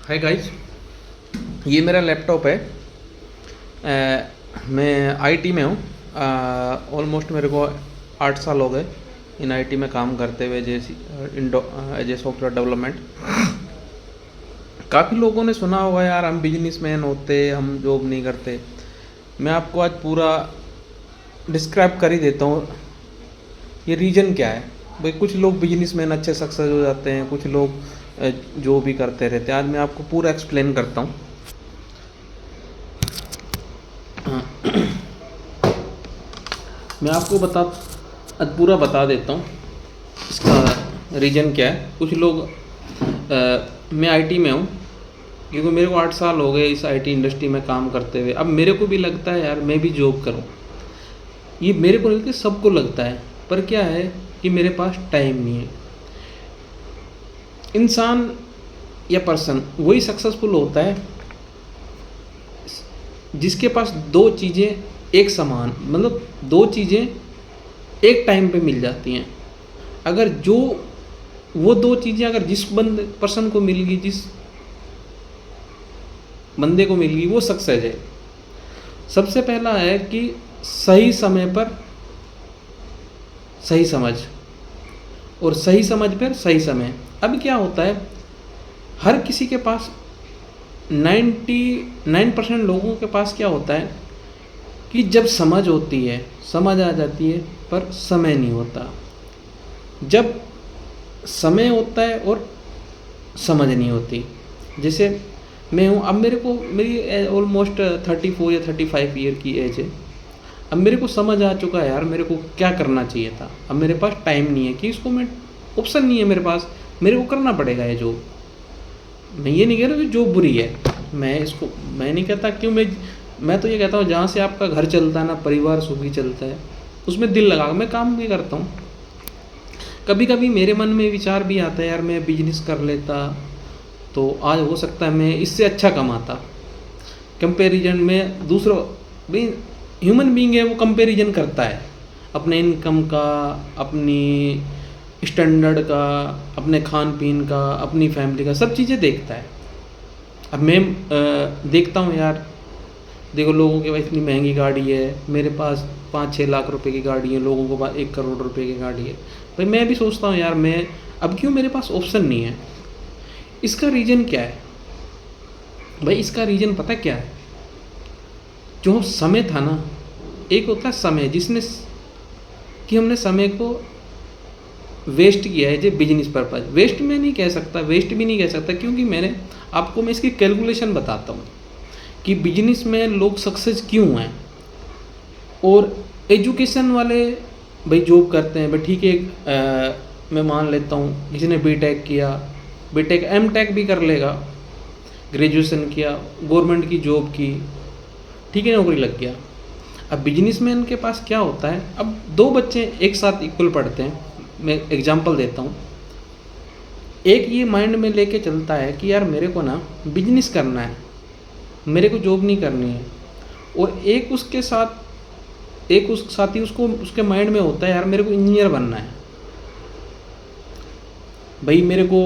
Hi guys, ये मेरा laptop है। मैं आईटी में हूँ। ऑलमोस्ट मेरे को 8 साल हो गए इन आईटी में काम करते हुए, जैसे एज ए सॉफ्टवेयर डेवलपमेंट। काफ़ी लोगों ने सुना होगा यार, हम बिजनेसमैन होते, हम जॉब नहीं करते। मैं आपको आज पूरा डिस्क्राइब कर ही देता हूँ ये रीज़न क्या है। भाई कुछ लोग बिजनेसमैन अच्छे सक्सेस हो जाते हैं, कुछ लोग जो भी करते रहते हैं। आज मैं आपको पूरा एक्सप्लेन करता हूँ। मैं आपको पूरा बता देता हूँ इसका रीज़न क्या है। कुछ लोग मैं आईटी में हूँ क्योंकि मेरे को 8 साल हो गए इस आईटी इंडस्ट्री में काम करते हुए। अब मेरे को भी लगता है यार मैं भी जॉब करूँ, ये मेरे को नहीं, सबको लगता है। पर क्या है कि मेरे पास टाइम नहीं है। इंसान या पर्सन वही सक्सेसफुल होता है जिसके पास दो चीज़ें एक समान, मतलब दो चीज़ें एक टाइम पे मिल जाती हैं। अगर जो वो दो चीज़ें अगर जिस पर्सन को मिल गई, जिस बंदे को मिल गई, वो सक्सेस है। सबसे पहला है कि सही समय पर सही समझ, और सही समझ पर सही समय। अब क्या होता है, हर किसी के पास 99% लोगों के पास क्या होता है कि जब समझ होती है, समझ आ जाती है, पर समय नहीं होता। जब समय होता है और समझ नहीं होती। जैसे मैं हूँ, अब मेरी ऑलमोस्ट 34 या 35 ईयर की एज है। अब मेरे को समझ आ चुका है यार मेरे को क्या करना चाहिए था। अब मेरे पास टाइम नहीं है कि इसको मैं, ऑप्शन नहीं है मेरे पास, मेरे को करना पड़ेगा ये जॉब। मैं ये नहीं कह रहा कि जॉब बुरी है, मैं नहीं कहता क्यों। मैं तो ये कहता हूँ जहाँ से आपका घर चलता है ना, परिवार सुखी चलता है, उसमें दिल लगा मैं काम भी करता हूँ। कभी कभी मेरे मन में विचार भी आता है यार मैं बिजनेस कर लेता तो आज हो सकता है मैं इससे अच्छा कमाता। कंपैरिजन में दूसरों, भाई ह्यूमन बीइंग है, वो कंपैरिजन करता है अपने इनकम का, अपनी स्टैंडर्ड का, अपने खान पीन का, अपनी फैमिली का, सब चीज़ें देखता है। अब मैं देखता हूँ यार, देखो लोगों के पास इतनी महंगी गाड़ी है, मेरे पास 5-6 लाख रुपए की गाड़ी है, लोगों के पास 1 करोड़ रुपए की गाड़ी है। भाई मैं भी सोचता हूँ यार मैं अब क्यों मेरे पास ऑप्शन नहीं है। इसका रीज़न क्या है भाई? इसका रीज़न पता क्या है? जो समय था ना, एक होता है समय कि हमने समय को वेस्ट किया है। जो बिजनेस पर्पज, वेस्ट में नहीं कह सकता, वेस्ट भी नहीं कह सकता, क्योंकि मैं इसकी कैलकुलेशन बताता हूँ कि बिजनेस में लोग सक्सेस क्यों हैं। और एजुकेशन वाले भाई जॉब करते हैं, भाई ठीक है। मैं मान लेता हूँ किसी ने बीटेक किया, बीटेक एमटेक भी कर लेगा, ग्रेजुएशन किया, गवर्नमेंट की जॉब की, ठीक है, नौकरी लग गया। अब बिजनेसमैन के पास क्या होता है, अब 2 बच्चे एक साथ इक्वल पढ़ते हैं, मैं एग्जांपल देता हूँ। एक ये माइंड में लेके चलता है कि यार मेरे को ना बिजनेस करना है, मेरे को जॉब नहीं करनी है। और एक उस साथी उसके माइंड में होता है यार मेरे को इंजीनियर बनना है, भाई मेरे को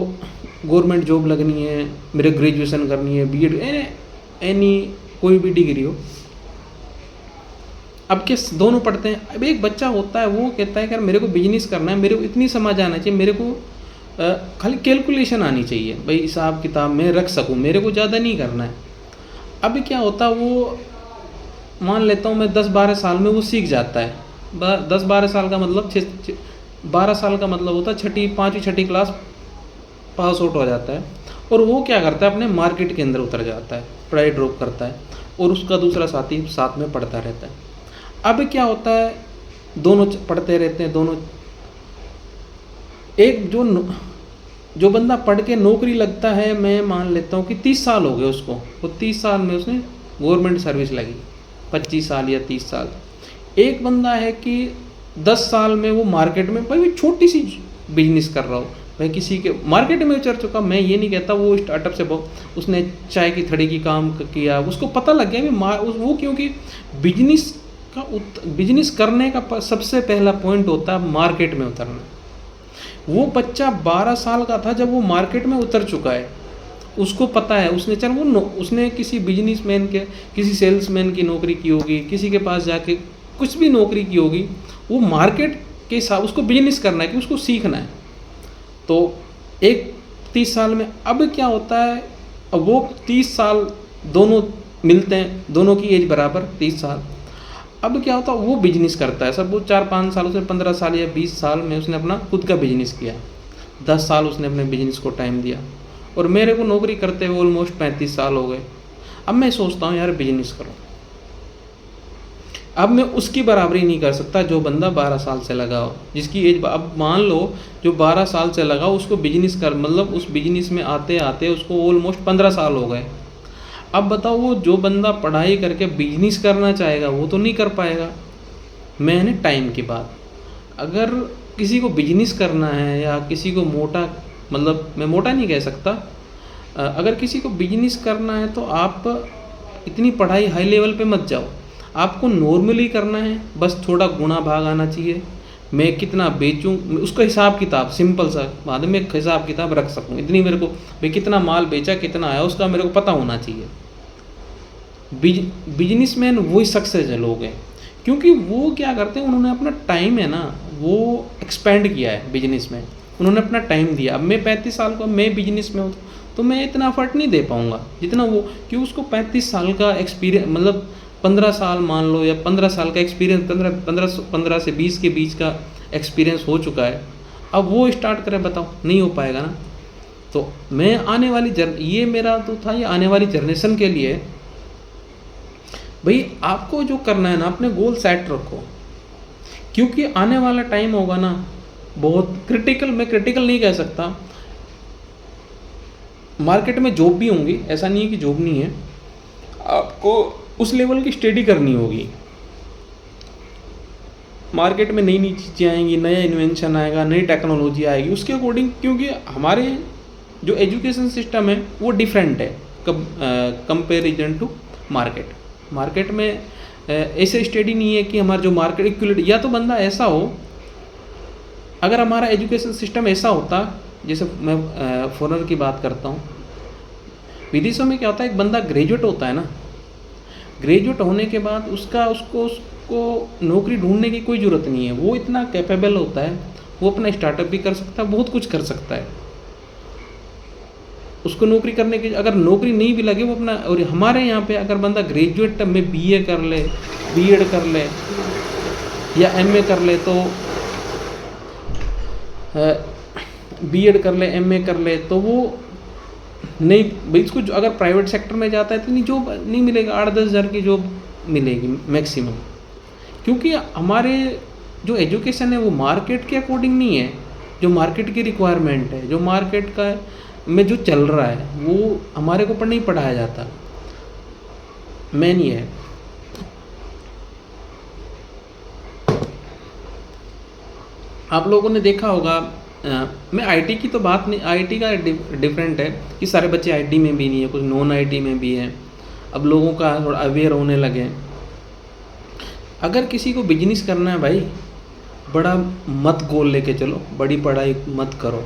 गवर्नमेंट जॉब लगनी है, मेरे ग्रेजुएशन करनी है, बीएड, एनी कोई भी डिग्री हो। अब के दोनों पढ़ते हैं। अब एक बच्चा होता है वो कहता है कि यार मेरे को बिजनेस करना है, मेरे को इतनी समझ आना चाहिए, मेरे को खाली कैलकुलेशन आनी चाहिए, भाई हिसाब किताब में रख सकूं, मेरे को ज़्यादा नहीं करना है। अब क्या होता है, वो मान लेता हूँ मैं 10-12 साल में वो सीख जाता है। 10-12 साल का मतलब 12 साल का मतलब होता है 5वीं 6ठी क्लास पास आउट हो जाता है। और वो क्या करता है, अपने मार्केट के अंदर उतर जाता है, पढ़ाई ड्रॉप करता है, और उसका दूसरा साथी साथ में पढ़ता रहता है। अब क्या होता है, दोनों पढ़ते रहते हैं, दोनों एक जो बंदा पढ़ के नौकरी लगता है, मैं मान लेता हूँ कि 30 साल हो गए उसको, वो 30 साल में उसने गवर्नमेंट सर्विस लगी, 25 साल या 30 साल। एक बंदा है कि 10 साल में वो मार्केट में, भाई छोटी सी बिजनेस कर रहा हो, भाई किसी के मार्केट में उतर चुका। मैं ये नहीं कहता वो स्टार्टअप से उसने चाय की थड़ी की काम किया, उसको पता लग गया कि वो, क्योंकि बिजनेस करने का सबसे पहला पॉइंट होता है मार्केट में उतरना। वो बच्चा 12 साल का था जब वो मार्केट में उतर चुका है, उसको पता है, उसने चल उसने किसी बिजनेसमैन के, किसी सेल्समैन की नौकरी की होगी, किसी के पास जाके कुछ भी नौकरी की होगी, वो मार्केट के हिसाब, उसको बिजनेस करना है कि उसको सीखना है। तो एक 30 साल में अब क्या होता है, अब वो 30 साल दोनों मिलते हैं, दोनों की एज बराबर 30 साल। अब क्या होता है, वो बिजनेस करता है सब, वो 4-5 साल, उसने 15 साल या 20 साल में उसने अपना खुद का बिजनेस किया, 10 साल उसने अपने बिजनेस को टाइम दिया, और मेरे को नौकरी करते हुए ऑलमोस्ट 35 साल हो गए। अब मैं सोचता हूँ यार बिजनेस करो। अब मैं उसकी बराबरी नहीं कर सकता जो बंदा 12 साल से लगा हो, जिसकी एज, अब मान लो जो 12 साल से लगा उसको बिजनेस कर, मतलब उस बिजनेस में आते आते उसको ऑलमोस्ट 15 साल हो गए। अब बताओ वो जो बंदा पढ़ाई करके बिजनेस करना चाहेगा वो तो नहीं कर पाएगा। मैंने टाइम की बात, अगर किसी को बिजनेस करना है या किसी को मोटा, मतलब मैं मोटा नहीं कह सकता, अगर किसी को बिजनेस करना है तो आप इतनी पढ़ाई हाई लेवल पे मत जाओ, आपको नॉर्मली करना है, बस थोड़ा गुणा भाग आना चाहिए, मैं कितना बेचूं उसका हिसाब किताब, सिंपल सा बाद में एक हिसाब किताब रख सकूं, इतनी मेरे को, भाई कितना माल बेचा, कितना आया, उसका मेरे को पता होना चाहिए। बिजनेसमैन वही सक्सेस है लोग हैं, क्योंकि वो क्या करते हैं, उन्होंने अपना टाइम है ना वो एक्सपेंड किया है बिजनेस में, उन्होंने अपना टाइम दिया। अब मैं 35 साल का मैं बिजनेस में हूँ तो मैं इतना एफर्ट नहीं दे पाऊँगा जितना वो, कि उसको 35 साल का एक्सपीरियंस, मतलब 15 साल मान लो, या 15 साल का एक्सपीरियंस, 15 से 20 के बीच का एक्सपीरियंस हो चुका है, अब वो स्टार्ट करे, बताओ नहीं हो पाएगा ना। तो मैं आने वाली ये मेरा तो था, ये आने वाली जनरेशन के लिए, भाई आपको जो करना है ना, अपने गोल सेट रखो, क्योंकि आने वाला टाइम होगा ना बहुत क्रिटिकल, मैं क्रिटिकल नहीं कह सकता, मार्केट में जॉब भी होंगी, ऐसा नहीं है कि जॉब नहीं है, आपको उस लेवल की स्टडी करनी होगी। मार्केट में नई नई चीज़ें आएंगी, नया इन्वेंशन आएगा, नई टेक्नोलॉजी आएगी, उसके अकॉर्डिंग, क्योंकि हमारे जो एजुकेशन सिस्टम है वो डिफरेंट है कंपेरिजन टू मार्केट। मार्केट में ऐसे स्टडी नहीं है कि हमारा जो मार्केट इक्विलिटी, या तो बंदा ऐसा हो, अगर हमारा एजुकेशन सिस्टम ऐसा होता, जैसे मैं फॉरेनर की बात करता हूँ, विदेशों में क्या होता है, एक बंदा ग्रेजुएट होता है ना, ग्रेजुएट होने के बाद उसको नौकरी ढूंढने की कोई ज़रूरत नहीं है, वो इतना कैपेबल होता है, वो अपना स्टार्टअप भी कर सकता है, बहुत कुछ कर सकता है। उसको नौकरी करने की, अगर नौकरी नहीं भी लगे वो अपना, और हमारे यहाँ पे अगर बंदा ग्रेजुएट में बीए कर ले, बीएड कर ले या एमए कर ले, तो बीएड कर ले, एमए कर ले, तो वो नहीं, भाई इसको अगर प्राइवेट सेक्टर में जाता है तो नहीं, जॉब नहीं मिलेगा, 8-10 हज़ार की जॉब मिलेगी मैक्सिमम, क्योंकि हमारे जो एजुकेशन है वो मार्केट के अकॉर्डिंग नहीं है, जो मार्केट की रिक्वायरमेंट है, जो मार्केट का में जो चल रहा है वो हमारे को नहीं पढ़ाया जाता। मेन ये है। आप लोगों ने देखा होगा, मैं आईटी की तो बात नहीं, आईटी का डिफरेंट है कि सारे बच्चे आईटी में भी नहीं है, कुछ नॉन आईटी में भी है, अब लोगों का थोड़ा अवेयर होने लगे। अगर किसी को बिजनेस करना है भाई, बड़ा मत गोल लेके चलो, बड़ी पढ़ाई मत करो।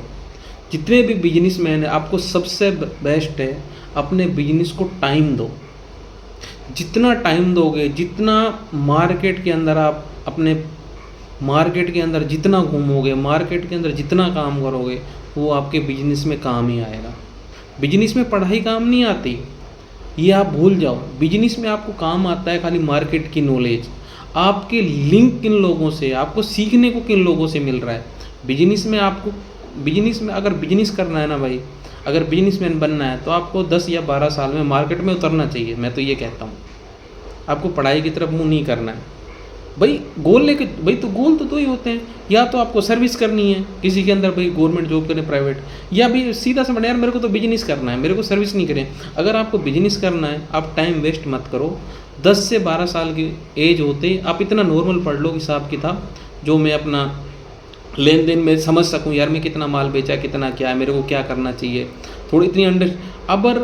जितने भी बिजनेसमैन हैं, आपको सबसे बेस्ट है अपने बिजनेस को टाइम दो। जितना टाइम दोगे, जितना मार्केट के अंदर आप अपने मार्केट के अंदर जितना घूमोगे, मार्केट के अंदर जितना काम करोगे, वो आपके बिजनेस में काम ही आएगा। बिजनेस में पढ़ाई काम नहीं आती, ये आप भूल जाओ। बिजनेस में आपको काम आता है खाली मार्केट की नॉलेज, आपके लिंक किन लोगों से, आपको सीखने को किन लोगों से मिल रहा है। बिजनेस में आपको, बिजनेस में अगर बिजनेस करना है ना भाई, अगर बिजनेसमैन बनना है तो आपको 10 या 12 साल में मार्केट में उतरना चाहिए। मैं तो ये कहता हूँ, आपको पढ़ाई की तरफ मुँह नहीं करना है भाई। गोल लेके भाई, तो गोल तो दो ही होते हैं, या तो आपको सर्विस करनी है किसी के अंदर, भाई गवर्नमेंट जॉब करें, प्राइवेट, या भी सीधा सा यार मेरे को तो बिजनेस करना है, मेरे को सर्विस नहीं करें। अगर आपको बिजनेस करना है, आप टाइम वेस्ट मत करो। 10 से 12 साल की एज होते आप इतना नॉर्मल पढ़ लो हिसाब किताब, जो मैं अपना लेन देन में समझ सकूं, यार मैं कितना माल बेचा, कितना क्या है, मेरे को क्या करना चाहिए, थोड़ी इतनी अंडर। अबर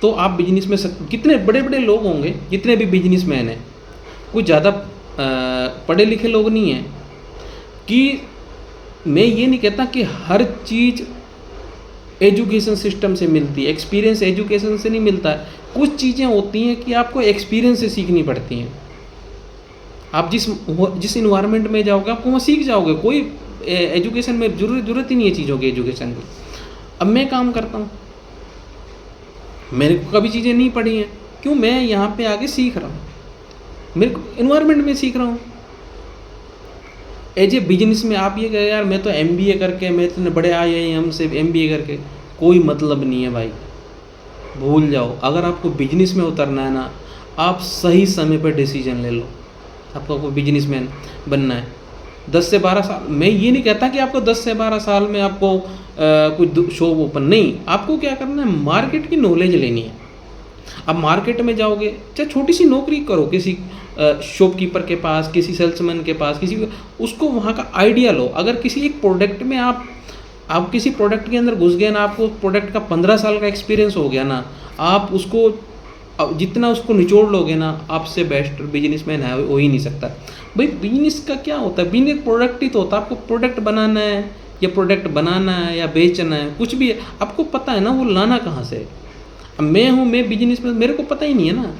तो आप बिजनेस में कितने बड़े बड़े लोग होंगे, जितने भी बिजनेसमैन हैं, कोई ज़्यादा पढ़े लिखे लोग नहीं हैं। कि मैं ये नहीं कहता कि हर चीज़ एजुकेशन सिस्टम से मिलती है, एक्सपीरियंस एजुकेशन से नहीं मिलता है। कुछ चीज़ें होती हैं कि आपको एक्सपीरियंस से सीखनी पड़ती हैं। आप जिस इन्वायरमेंट में जाओगे आप वहाँ सीख जाओगे। कोई एजुकेशन में ज़रूरत ही नहीं है चीज़ों की, एजुकेशन की। अब मैं काम करता हूँ, मैंने कभी चीज़ें नहीं पढ़ी हैं, क्यों? मैं यहाँ पे आके सीख रहा हूँ, मेरे को इन्वायरमेंट में सीख रहा हूँ। एज ए बिजनेस में आप ये कहे यार मैं तो MBA करके, मैं इतने बड़े IIM से MBA करके, कोई मतलब नहीं है भाई, भूल जाओ। अगर आपको बिजनेस में उतरना है ना, आप सही समय पर डिसीजन ले लो। आपको बिजनेसमैन बनना है 10 से 12 साल, मैं ये नहीं कहता कि आपको 10 से 12 साल में आपको कुछ शॉप ओपन, नहीं, आपको क्या करना है, मार्केट की नॉलेज लेनी है। अब मार्केट में जाओगे, चाहे छोटी सी नौकरी करो, किसी शॉपकीपर के पास, किसी सेल्समैन के पास, किसी, उसको वहाँ का आइडिया लो। अगर किसी एक प्रोडक्ट में आप किसी प्रोडक्ट के अंदर घुस गए ना, आपको प्रोडक्ट का 15 साल का एक्सपीरियंस हो गया ना, आप उसको जितना उसको निचोड़ लोगे ना, आपसे बेस्ट बिजनेसमैन है हो ही नहीं सकता। भाई बिजनेस का क्या होता है, बिजनेस प्रोडक्ट ही तो होता है। आपको प्रोडक्ट बनाना है या प्रोडक्ट बनाना है या बेचना है, कुछ भी है, आपको पता है ना वो लाना कहाँ से है। अब मैं बिजनेस में, मेरे को पता ही नहीं है ना,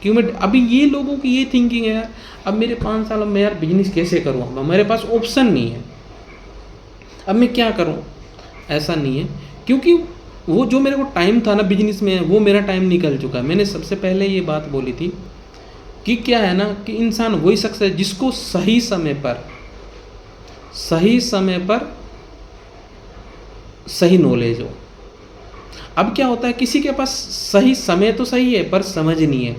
क्यों? मैं अभी ये लोगों की ये थिंकिंग है यार, अब मेरे 5 साल में यार बिजनेस कैसे करूँ, अब मेरे पास ऑप्शन नहीं है, अब मैं क्या करूँ? ऐसा नहीं है, क्योंकि वो जो मेरे को टाइम था ना बिजनेस में, वो मेरा टाइम निकल चुका है। मैंने सबसे पहले ये बात बोली थी कि क्या है ना, कि इंसान वही शख्स है जिसको सही समय पर सही नॉलेज हो। अब क्या होता है, किसी के पास सही समय तो सही है पर समझ नहीं है,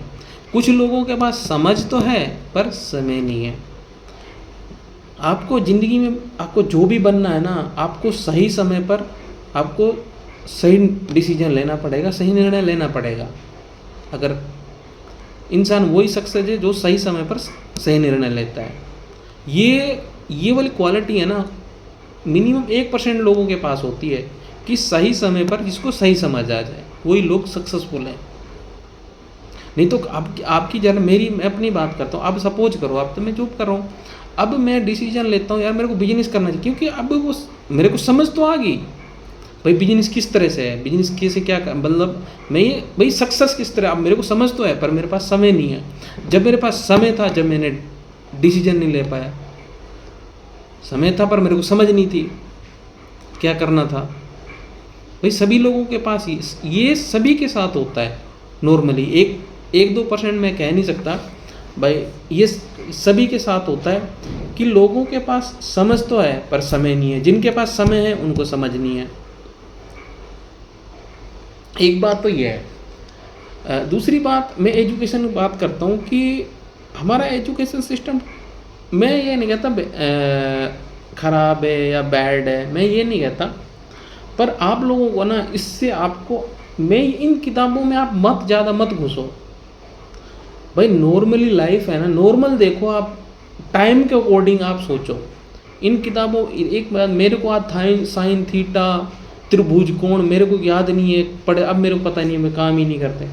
कुछ लोगों के पास समझ तो है पर समय नहीं है। आपको ज़िंदगी में आपको जो भी बनना है ना, आपको सही समय पर आपको सही डिसीजन लेना पड़ेगा, सही निर्णय लेना पड़ेगा। अगर इंसान वही शख्स है जो सही समय पर सही निर्णय लेता है, ये वाली क्वालिटी है ना, मिनिमम 1% लोगों के पास होती है कि सही समय पर जिसको सही समझ आ जाए, वही लोग सक्सेसफुल हैं। नहीं तो आपकी जरा, मैं अपनी बात करता हूँ। अब सपोज करो, अब तो मैं जॉब कर रहा हूँ, अब मैं डिसीजन लेता हूँ यार मेरे को बिजनेस करना चाहिए, क्योंकि अब वो मेरे को समझ तो आ गई भाई बिजनेस किस तरह से है, बिजनेस कैसे क्या मतलब मैं ये भाई सक्सेस किस तरह, अब मेरे को समझ तो है पर मेरे पास समय नहीं है। जब मेरे पास समय था, जब मैंने डिसीजन नहीं ले पाया, समय था पर मेरे को समझ नहीं थी क्या करना था। भाई सभी लोगों के पास ये सभी के साथ होता है नॉर्मली, 1-2% मैं कह नहीं सकता भाई, ये सभी के साथ होता है कि लोगों के पास समझ तो है पर समय नहीं है। जिनके पास समय है उनको समझ नहीं है। एक बात तो ये है। दूसरी बात, मैं एजुकेशन की बात करता हूँ कि हमारा एजुकेशन सिस्टम, मैं ये नहीं कहता ख़राब है या बैड है, मैं ये नहीं कहता, पर आप लोगों को ना इससे आपको, मैं इन किताबों में आप ज़्यादा मत घुसो भाई। नॉर्मली लाइफ है ना, नॉर्मल देखो आप, टाइम के अकॉर्डिंग आप सोचो। इन किताबों, एक बात मेरे को आज साइन थीटा त्रिभुज कोण मेरे को याद नहीं है पढ़े, अब मेरे को पता नहीं है, मैं काम ही नहीं करते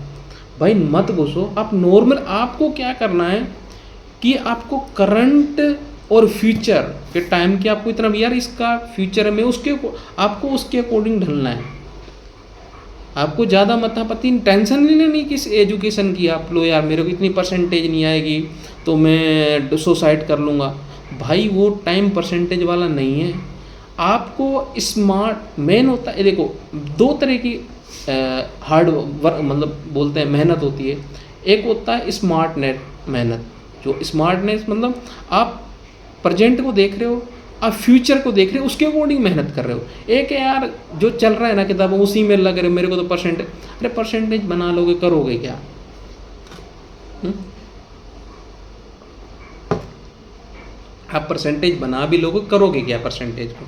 भाई, मत घुसो आप नॉर्मल। आपको क्या करना है कि आपको करंट और फ्यूचर के टाइम की आपको इतना यार इसका फ्यूचर है, मैं आपको उसके अकॉर्डिंग ढलना है। आपको ज़्यादा मतापति टेंशन नहीं लेनी किस एजुकेशन की, आप लो यार मेरे को इतनी परसेंटेज नहीं आएगी तो मैं सुसाइड कर लूँगा। भाई वो टाइम परसेंटेज वाला नहीं है। आपको स्मार्ट मेन होता है, देखो 2 तरह की हार्ड वर्क मतलब बोलते हैं मेहनत होती है। एक होता है स्मार्टनेस मेहनत, जो स्मार्टनेस मतलब आप प्रेजेंट को देख रहे हो, आप फ्यूचर को देख रहे हो, उसके अकॉर्डिंग मेहनत कर रहे हो। एक है यार जो चल रहा है ना किताबों, उसी में लग रहे मेरे को तो परसेंटेज, अरे परसेंटेज बना लोगे करोगे क्या? आप परसेंटेज बना भी लोगे करोगे क्या परसेंटेज को?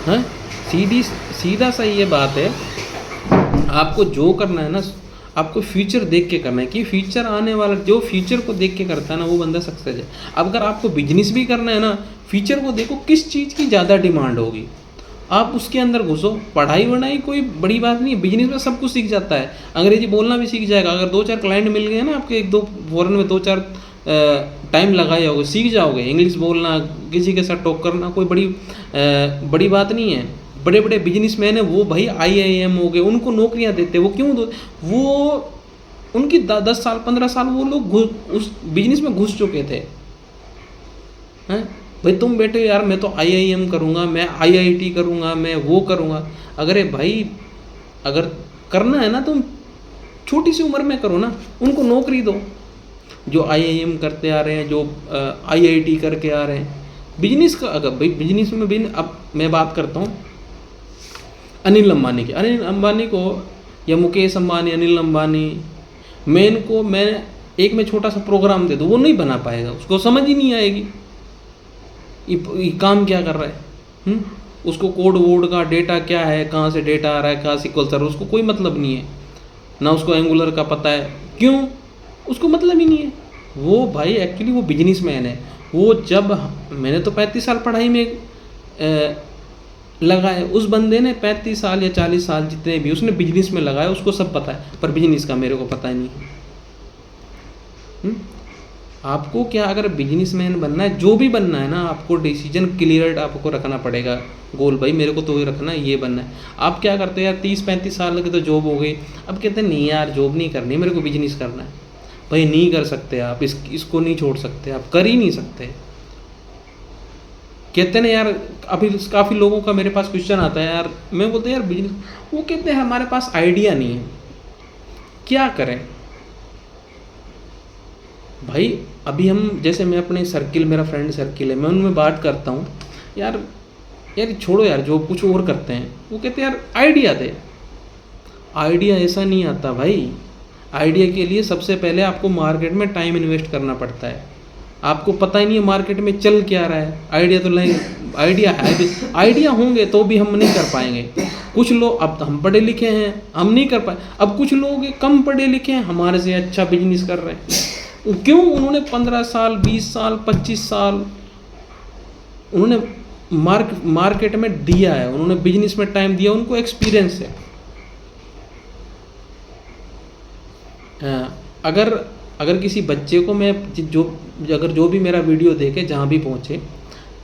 हाँ, सीधा सही ये बात है। आपको जो करना है ना, आपको फ्यूचर देख के करना है कि फ्यूचर आने वाला, जो फ्यूचर को देख के करता है ना वो बंदा सक्सेस है। अब अगर आपको बिजनेस भी करना है ना, फ्यूचर को देखो किस चीज़ की ज़्यादा डिमांड होगी, आप उसके अंदर घुसो। पढ़ाई वढ़ाई कोई बड़ी बात नहीं है, बिजनेस में सब कुछ सीख जाता है। अंग्रेजी बोलना भी सीख जाएगा, अगर 2-4 क्लाइंट मिल गए ना आपके, 1-2 फॉरेन में 2-4 टाइम लगाए होगे, सीख जाओगे। इंग्लिश बोलना, किसी के साथ टॉक करना कोई बड़ी बात नहीं है। बड़े बड़े बिजनेसमैन हैं वो भाई IIM हो गए, उनको नौकरियां देते, वो क्यों दो? वो उनकी 10 साल 15 साल वो लोग उस बिजनेस में घुस चुके थे हैं। भाई तुम बैठे यार मैं तो IIM करूँगा, मैं IIT करूँगा, मैं वो करूँगा। अगर भाई अगर करना है ना तुम छोटी सी उम्र में करो ना, उनको नौकरी दो जो IIM करते आ रहे हैं, जो IIT करके आ रहे हैं। बिजनेस का अगर भाई बिजनेस में भी अब मैं बात करता हूँ अनिल अंबानी की, अनिल अंबानी को या मुकेश अंबानी, अनिल अंबानी, मैं एक में छोटा सा प्रोग्राम दे दूँ वो नहीं बना पाएगा, उसको समझ ही नहीं आएगी ये काम क्या कर रहा है। उसको कोड वोड का डेटा क्या है, कहाँ से डेटा आ रहा है, कहाँ SQL सर्वर, उसको कोई मतलब नहीं है, ना उसको एंगुलर का पता है। क्यों? उसको मतलब ही नहीं है। वो भाई एक्चुअली वो बिजनेसमैन है। वो जब मैंने तो 35 साल पढ़ाई में लगाए, उस बंदे ने 35 साल या 40 साल जितने भी उसने बिजनेस में लगाए, उसको सब पता है, पर बिजनेस का मेरे को पता ही नहीं है। आपको क्या अगर बिजनेसमैन बनना है, जो भी बनना है ना, आपको डिसीजन क्लियर आपको रखना पड़ेगा गोल, भाई मेरे को तो ये रखना है, ये बनना है। आप क्या करते हैं यार 30-35 साल की तो जॉब हो गई, अब कहते हैं नहीं यार जॉब नहीं करनी, मेरे को बिजनेस करना है। भाई नहीं कर सकते आप, इसको नहीं छोड़ सकते, आप कर ही नहीं सकते। कहते हैं ना यार, अभी काफ़ी लोगों का मेरे पास क्वेश्चन आता है यार, मैं बोलते हैं यार बिजनेस, वो कहते हैं हमारे पास आइडिया नहीं है, क्या करें भाई। अभी हम जैसे मैं अपने सर्किल, मेरा फ्रेंड सर्किल है, मैं उनमें बात करता हूँ यार छोड़ो यार जो कुछ और करते हैं, वो कहते हैं यार आइडिया दे। आइडिया ऐसा नहीं आता भाई, आइडिया के लिए सबसे पहले आपको मार्केट में टाइम इन्वेस्ट करना पड़ता है। आपको पता ही नहीं है मार्केट में चल क्या रहा है। आइडिया तो नहीं, आइडिया है भी, आइडिया होंगे तो भी हम नहीं कर पाएंगे। कुछ लोग, अब हम पढ़े लिखे हैं हम नहीं कर पाए, अब कुछ लोग कम पढ़े लिखे हैं हमारे से अच्छा बिजनेस कर रहे हैं। क्यों? उन्होंने 15 साल 20 साल 25 साल उन्होंने मार्केट में दिया है, उन्होंने बिजनेस में टाइम दिया, उनको एक्सपीरियंस है। अगर किसी बच्चे को मैं जो भी मेरा वीडियो देखे, जहाँ भी पहुँचे,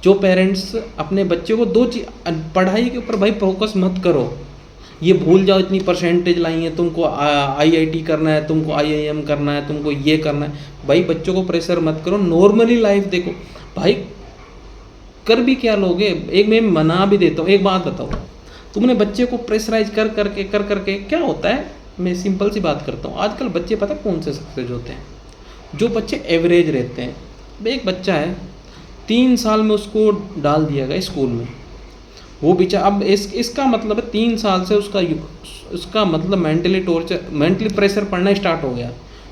जो पेरेंट्स अपने बच्चे को दो चीज, पढ़ाई के ऊपर भाई फोकस मत करो, ये भूल जाओ इतनी परसेंटेज लाई है, तुमको IIT करना है, तुमको IIM करना है, तुमको ये करना है। भाई बच्चों को प्रेशर मत करो, नॉर्मली लाइफ देखो भाई। कर भी क्या लोगे, एक मैं मना भी देता हूँ। एक बात बताओ, तुमने बच्चे को प्रेशराइज कर करके क्या होता है। मैं सिंपल सी बात करता हूँ, आजकल बच्चे पता कौन से सक्सेस होते हैं, जो बच्चे एवरेज रहते हैं। एक बच्चा है 3 साल में उसको डाल दिया गया स्कूल में, वो बेचारा, अब इसका मतलब है 3 साल से उसका मतलब मेंटली टॉर्चर, मेंटली प्रेशर पड़ना स्टार्ट हो गया।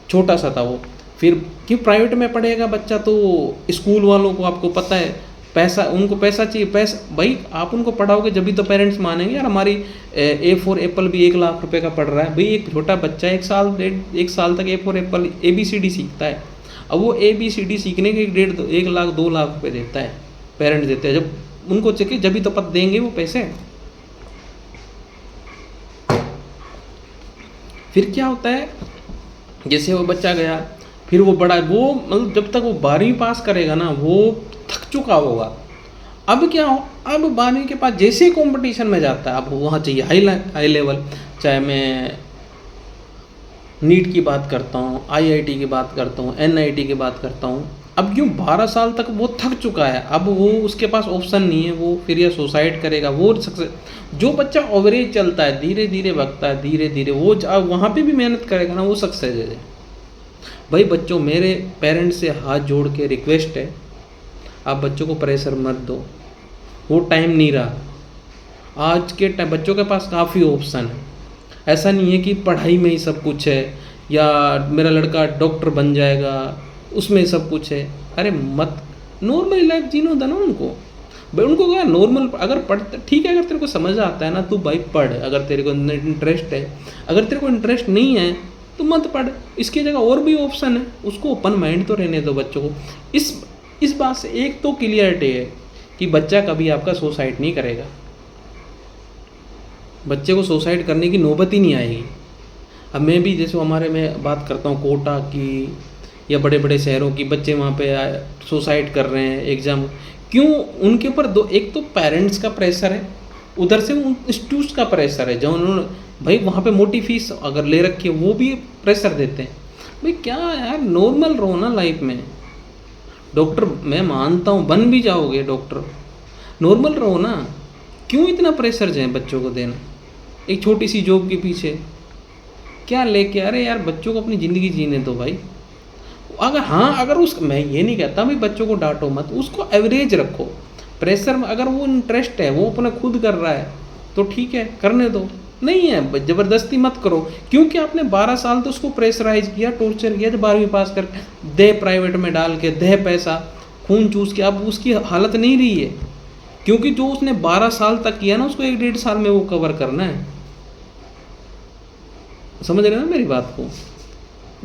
छोटा सा था वो, फिर क्यों प्राइवेट में पढ़ेगा बच्चा, तो स्कूल वालों को आपको पता है पैसा, उनको पैसा चाहिए। पैसा भाई आप उनको पढ़ाओगे जब भी तो पेरेंट्स मानेंगे यार। हमारी A फॉर एप्पल भी 1 लाख रुपए का पढ़ रहा है भाई। एक छोटा बच्चा 1 साल तक A फॉर एप्पल ABCD सीखता है। अब वो ABCD सीखने के 1 लाख 2 लाख रुपए देता है, पेरेंट्स देते हैं। जब उनको चाहिए जब भी तो पत देंगे वो पैसे। फिर क्या होता है, जैसे वो बच्चा गया, फिर वो बड़ा, वो मतलब जब तक वो 12वीं पास करेगा ना, वो थक चुका होगा। अब क्या हो, अब 12वीं के बाद जैसे कंपटीशन में जाता है, अब वहाँ चाहिए हाई लेवल। चाहे मैं नीट की बात करता हूँ, IIT की बात करता हूँ, NIT की बात करता हूँ। अब क्यों 12 साल तक वो थक चुका है, अब वो उसके पास ऑप्शन नहीं है, वो फिर या सुसाइड करेगा। वो सक्सेस, जो बच्चा ओवरेज चलता है, धीरे धीरे भगता है, धीरे धीरे वो वहाँ पे भी मेहनत करेगा ना, वो सक्सेस है। भाई बच्चों, मेरे पेरेंट्स से हाथ जोड़ के रिक्वेस्ट है, आप बच्चों को प्रेशर मत दो। वो टाइम नहीं रहा। आज के टाइम बच्चों के पास काफ़ी ऑप्शन है। ऐसा नहीं है कि पढ़ाई में ही सब कुछ है, या मेरा लड़का डॉक्टर बन जाएगा उसमें सब कुछ है। अरे मत, नॉर्मल लाइफ जीने दो ना उनको। भाई उनको क्या नॉर्मल, अगर पढ़ ठीक है, अगर तेरे को समझ आता है ना तू भाई पढ़, अगर तेरे को इंटरेस्ट है। अगर तेरे को इंटरेस्ट नहीं है तो मत पढ़, इसकी जगह और भी ऑप्शन है, उसको ओपन माइंड तो रहने दो बच्चों को। इस बात से एक तो क्लियरिटी है कि बच्चा कभी आपका सुसाइड नहीं करेगा, बच्चे को सुसाइड करने की नौबत ही नहीं आएगी। अब मैं भी जैसे हमारे में बात करता हूँ कोटा की या बड़े बड़े शहरों की, बच्चे वहाँ पे सुसाइड कर रहे हैं एग्ज़ाम। क्यों? उनके ऊपर एक तो पेरेंट्स का प्रेशर है, उधर से उन इंस्टीट्यूट का प्रेशर है, जो उन्होंने भाई वहाँ पे मोटी फीस अगर ले रखी है वो भी प्रेशर देते हैं। भाई क्या यार, नॉर्मल रहो ना लाइफ में। डॉक्टर मैं मानता हूँ बन भी जाओगे डॉक्टर, नॉर्मल रहो ना। क्यों इतना प्रेशर जो है बच्चों को देना एक छोटी सी जॉब के पीछे? क्या लेके, अरे यार बच्चों को अपनी ज़िंदगी जीने दो भाई। अगर हाँ, अगर उस, मैं ये नहीं कहता भाई बच्चों को डांटो मत, उसको एवरेज रखो। प्रेशर में अगर वो इंटरेस्ट है, वो अपना खुद कर रहा है तो ठीक है, करने दो। नहीं है ज़बरदस्ती मत करो, क्योंकि आपने 12 साल तो उसको प्रेशराइज किया, टॉर्चर किया, जब 12वीं पास करके दे प्राइवेट में डाल के, दे पैसा खून चूस के, अब उसकी हालत नहीं रही है। क्योंकि जो उसने 12 साल तक किया ना, उसको 1-1.5 साल में वो कवर करना है। समझ रहे हो ना मेरी बात को?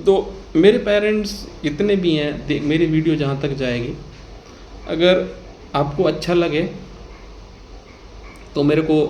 तो मेरे पेरेंट्स जितने भी हैं, मेरी वीडियो जहाँ तक जाएगी, अगर आपको अच्छा लगे तो मेरे को